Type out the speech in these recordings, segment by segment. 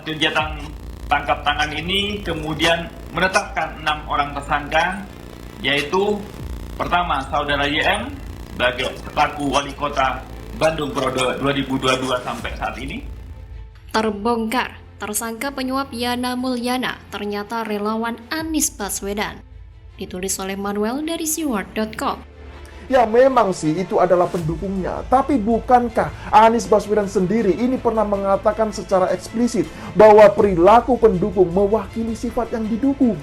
kegiatan tangkap tangan ini kemudian menetapkan 6 orang tersangka, yaitu pertama saudara YM sebagai selaku wali kota Bandung periode 2022 sampai saat ini. Terbongkar, tersangka penyuap Yana Mulyana ternyata relawan Anies Baswedan. Ditulis oleh Manuel dari Siward.com. Ya memang sih itu adalah pendukungnya, tapi bukankah Anies Baswedan sendiri ini pernah mengatakan secara eksplisit bahwa perilaku pendukung mewakili sifat yang didukung?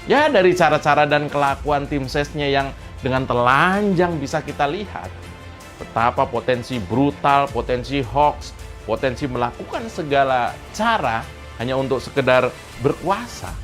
Ya dari cara-cara dan kelakuan tim sesnya yang dengan telanjang bisa kita lihat betapa potensi brutal, potensi hoax, potensi melakukan segala cara hanya untuk sekedar berkuasa.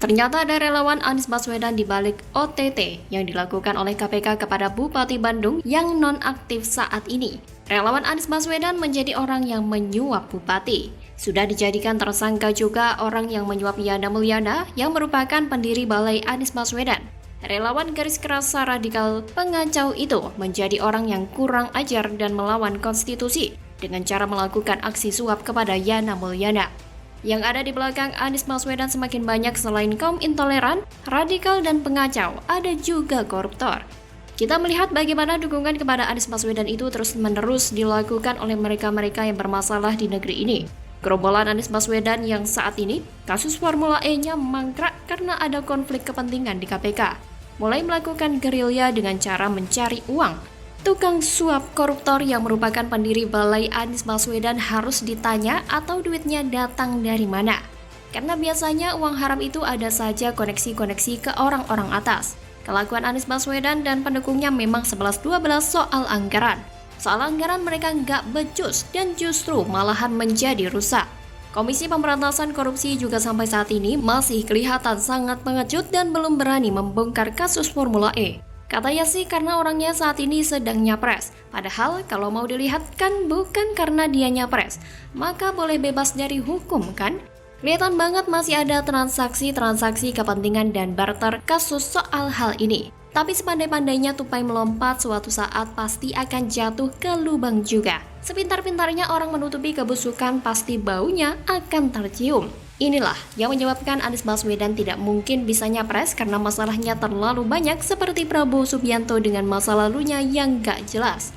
Ternyata ada relawan Anies Baswedan di balik OTT yang dilakukan oleh KPK kepada Bupati Bandung yang nonaktif saat ini. Relawan Anies Baswedan menjadi orang yang menyuap Bupati. Sudah dijadikan tersangka juga orang yang menyuap Yana Mulyana yang merupakan pendiri Balai Anies Baswedan. Relawan garis keras radikal pengacau itu menjadi orang yang kurang ajar dan melawan konstitusi dengan cara melakukan aksi suap kepada Yana Mulyana. Yang ada di belakang Anies Baswedan semakin banyak selain kaum intoleran, radikal, dan pengacau, ada juga koruptor. Kita melihat bagaimana dukungan kepada Anies Baswedan itu terus-menerus dilakukan oleh mereka-mereka yang bermasalah di negeri ini. Gerombolan Anies Baswedan yang saat ini, kasus Formula E-nya mangkrak karena ada konflik kepentingan di KPK. Mulai melakukan gerilya dengan cara mencari uang. Tukang suap koruptor yang merupakan pendiri Balai Anies Baswedan harus ditanya atau duitnya datang dari mana. Karena biasanya uang haram itu ada saja koneksi-koneksi ke orang-orang atas. Kelakuan Anies Baswedan dan pendukungnya memang 11-12 soal anggaran. Soal anggaran mereka nggak becus dan justru malahan menjadi rusak. Komisi Pemberantasan Korupsi juga sampai saat ini masih kelihatan sangat pengecut dan belum berani membongkar kasus Formula E. Katanya sih karena orangnya saat ini sedang nyapres. Padahal kalau mau dilihat kan bukan karena dia nyapres, maka boleh bebas dari hukum kan? Kelihatan banget masih ada transaksi-transaksi kepentingan dan barter kasus soal hal ini. Tapi sepandai-pandainya tupai melompat suatu saat pasti akan jatuh ke lubang juga. Sepintar-pintarnya orang menutupi kebusukan pasti baunya akan tercium. Inilah yang menyebabkan Anies Baswedan tidak mungkin bisa nyapres karena masalahnya terlalu banyak seperti Prabowo Subianto dengan masa lalunya yang gak jelas.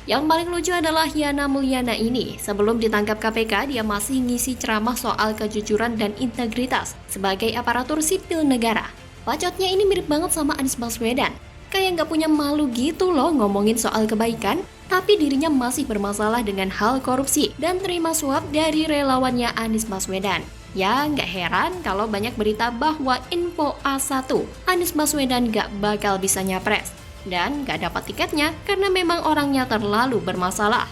Yang paling lucu adalah Yana Mulyana ini. Sebelum ditangkap KPK, dia masih ngisi ceramah soal kejujuran dan integritas sebagai aparatur sipil negara. Bacotnya ini mirip banget sama Anies Baswedan. Kayak gak punya malu gitu loh ngomongin soal kebaikan, tapi dirinya masih bermasalah dengan hal korupsi dan terima suap dari relawannya Anies Baswedan. Ya, nggak heran kalau banyak berita bahwa info A1, Anies Baswedan nggak bakal bisa nyapres. Dan nggak dapat tiketnya karena memang orangnya terlalu bermasalah.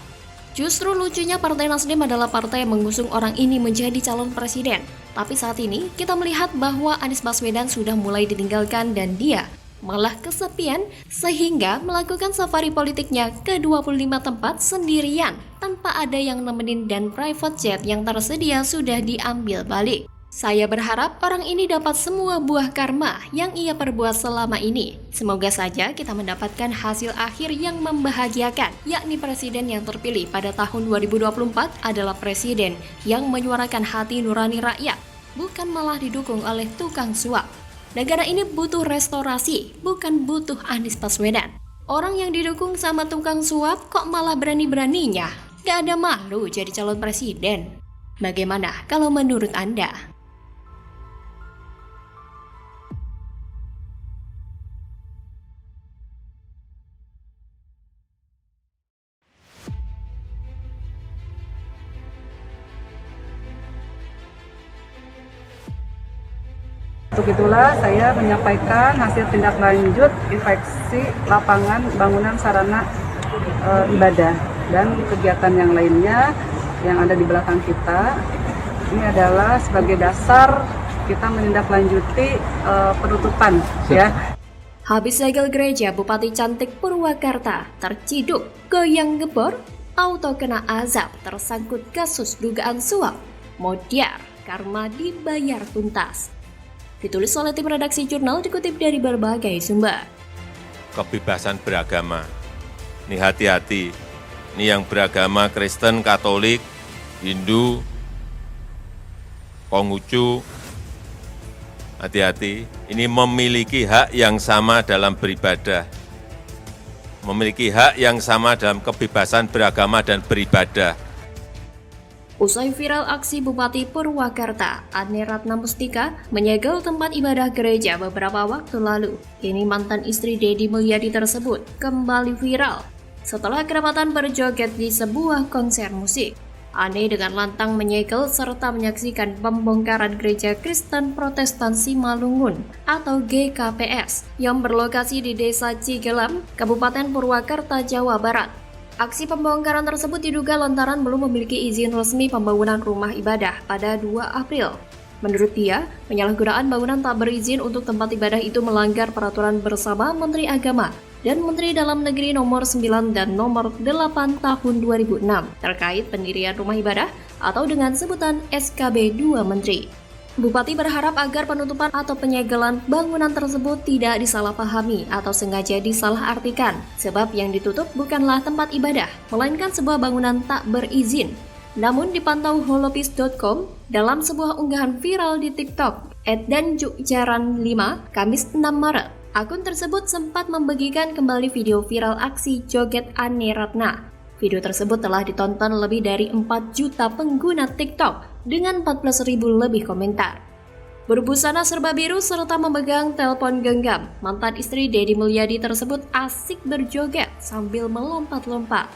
Justru lucunya Partai Nasdem adalah partai yang mengusung orang ini menjadi calon presiden. Tapi saat ini kita melihat bahwa Anies Baswedan sudah mulai ditinggalkan dan dia malah kesepian sehingga melakukan safari politiknya ke 25 tempat sendirian tanpa ada yang nemenin dan private jet yang tersedia sudah diambil balik. Saya berharap orang ini dapat semua buah karma yang ia perbuat selama ini. Semoga saja kita mendapatkan hasil akhir yang membahagiakan, yakni presiden yang terpilih pada tahun 2024 adalah presiden yang menyuarakan hati nurani rakyat, bukan malah didukung oleh tukang suap. Negara ini butuh restorasi, bukan butuh Anies Baswedan. Orang yang didukung sama tukang suap kok malah berani-beraninya? Gak ada malu jadi calon presiden. Bagaimana kalau menurut Anda? Untuk itulah saya menyampaikan hasil tindak lanjut inspeksi lapangan bangunan sarana ibadah dan kegiatan yang lainnya yang ada di belakang kita. Ini adalah sebagai dasar kita menindaklanjuti penutupan ya. Habis segel gereja Bupati Cantik Purwakarta terciduk, goyang gebor, auto kena azab tersangkut kasus dugaan suap. Modiar, karma dibayar tuntas. Ditulis oleh tim redaksi jurnal dikutip dari berbagai sumber. Kebebasan beragama. Ini hati-hati. Ini yang beragama Kristen, Katolik, Hindu, Konghucu, hati-hati, ini memiliki hak yang sama dalam beribadah, memiliki hak yang sama dalam kebebasan beragama dan beribadah. Usai viral aksi Bupati Purwakarta, Ane Ratna Mustika, menyegel tempat ibadah gereja beberapa waktu lalu. Kini mantan istri Deddy Mulyadi tersebut kembali viral setelah kedapatan berjoget di sebuah konser musik. Ane dengan lantang menyegel serta menyaksikan pembongkaran Gereja Kristen Protestan Simalungun atau GKPS yang berlokasi di Desa Cigelam, Kabupaten Purwakarta, Jawa Barat. Aksi pembongkaran tersebut diduga lantaran belum memiliki izin resmi pembangunan rumah ibadah pada 2 April. Menurut dia, penyalahgunaan bangunan tak berizin untuk tempat ibadah itu melanggar peraturan bersama Menteri Agama dan Menteri Dalam Negeri nomor 9 dan nomor 8 tahun 2006 terkait pendirian rumah ibadah atau dengan sebutan SKB 2 Menteri. Bupati berharap agar penutupan atau penyegelan bangunan tersebut tidak disalahpahami atau sengaja disalahartikan, sebab yang ditutup bukanlah tempat ibadah, melainkan sebuah bangunan tak berizin. Namun dipantau holopis.com, dalam sebuah unggahan viral di TikTok, @danjukjaran5, Kamis 6 Maret, akun tersebut sempat membagikan kembali video viral aksi joget Ane Ratna. Video tersebut telah ditonton lebih dari 4 juta pengguna TikTok dengan 14.000 lebih komentar. Berbusana serba biru serta memegang telepon genggam, mantan istri Deddy Mulyadi tersebut asik berjoget sambil melompat-lompat.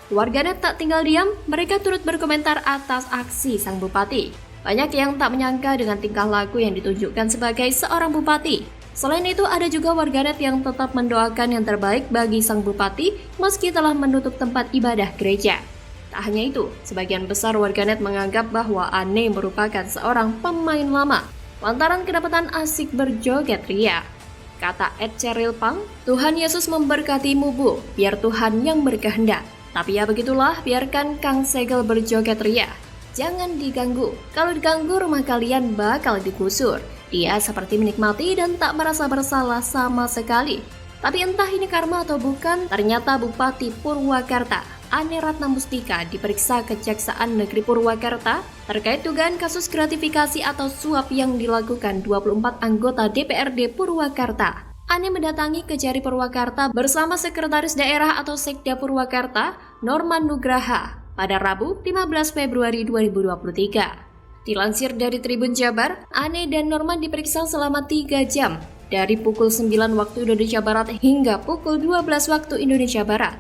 Warganet tak tinggal diam, mereka turut berkomentar atas aksi sang bupati. Banyak yang tak menyangka dengan tingkah laku yang ditunjukkan sebagai seorang bupati. Selain itu, ada juga warganet yang tetap mendoakan yang terbaik bagi sang bupati meski telah menutup tempat ibadah gereja. Tak hanya itu, sebagian besar warganet menganggap bahwa Ane merupakan seorang pemain lama lantaran kedapatan asik berjoget ria. Kata @Cheryl_Pang, Tuhan Yesus memberkatimu Bu, biar Tuhan yang berkehendak. Tapi ya begitulah, biarkan Kang Segel berjoget ria. Jangan diganggu, kalau diganggu rumah kalian bakal digusur. Dia seperti menikmati dan tak merasa bersalah sama sekali. Tapi entah ini karma atau bukan, ternyata Bupati Purwakarta, Ane Ratna Mustika, diperiksa Kejaksaan Negeri Purwakarta terkait dugaan kasus gratifikasi atau suap yang dilakukan 24 anggota DPRD Purwakarta. Ane mendatangi Kejari Purwakarta bersama Sekretaris Daerah atau Sekda Purwakarta, Norman Nugraha, pada Rabu 15 Februari 2023. Dilansir dari Tribun Jabar, Ane dan Norman diperiksa selama 3 jam, dari pukul 9 waktu Indonesia Barat hingga pukul 12 waktu Indonesia Barat.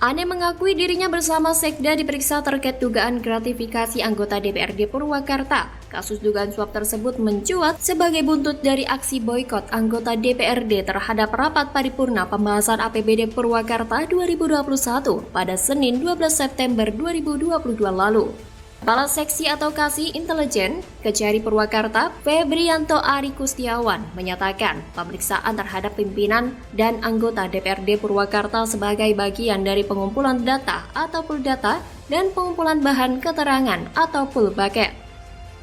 Ane mengakui dirinya bersama Sekda diperiksa terkait dugaan gratifikasi anggota DPRD Purwakarta. Kasus dugaan suap tersebut mencuat sebagai buntut dari aksi boikot anggota DPRD terhadap rapat paripurna pembahasan APBD Purwakarta 2021 pada Senin 12 September 2022 lalu. Kepala Seksi atau Kasih Intelijen Kejari Purwakarta, Febrianto Ari Kustiawan, menyatakan pemeriksaan terhadap pimpinan dan anggota DPRD Purwakarta sebagai bagian dari pengumpulan data atau pool data dan pengumpulan bahan keterangan atau pool bucket.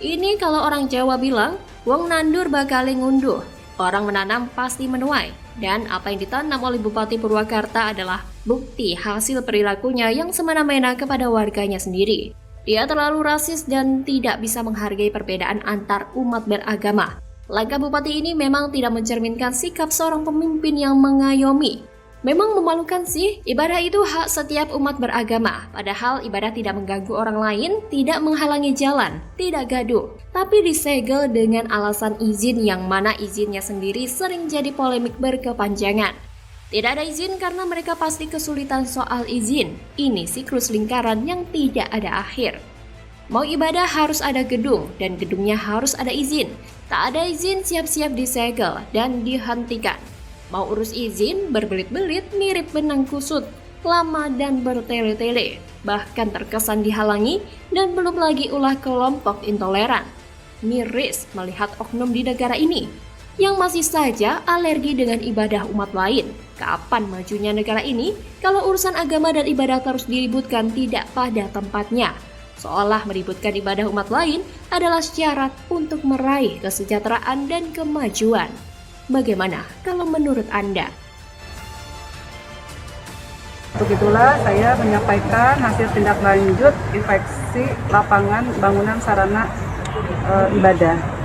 Ini kalau orang Jawa bilang, wong nandur bakal ngunduh, orang menanam pasti menuai. Dan apa yang ditanam oleh Bupati Purwakarta adalah bukti hasil perilakunya yang semena-mena kepada warganya sendiri. Dia terlalu rasis dan tidak bisa menghargai perbedaan antar umat beragama. Langkah bupati ini memang tidak mencerminkan sikap seorang pemimpin yang mengayomi. Memang memalukan sih, ibadah itu hak setiap umat beragama. Padahal ibadah tidak mengganggu orang lain, tidak menghalangi jalan, tidak gaduh. Tapi disegel dengan alasan izin yang mana izinnya sendiri sering jadi polemik berkepanjangan. Tidak ada izin karena mereka pasti kesulitan soal izin. Ini siklus lingkaran yang tidak ada akhir. Mau ibadah harus ada gedung, dan gedungnya harus ada izin. Tak ada izin siap-siap disegel dan dihentikan. Mau urus izin, berbelit-belit mirip benang kusut, lama dan bertele-tele. Bahkan terkesan dihalangi dan belum lagi ulah kelompok intoleran. Miris melihat oknum di negara ini yang masih saja alergi dengan ibadah umat lain. Kapan majunya negara ini kalau urusan agama dan ibadah terus diributkan tidak pada tempatnya? Seolah meributkan ibadah umat lain adalah syarat untuk meraih kesejahteraan dan kemajuan. Bagaimana kalau menurut Anda? Untuk itulah saya menyampaikan hasil tindak lanjut inspeksi lapangan bangunan sarana ibadah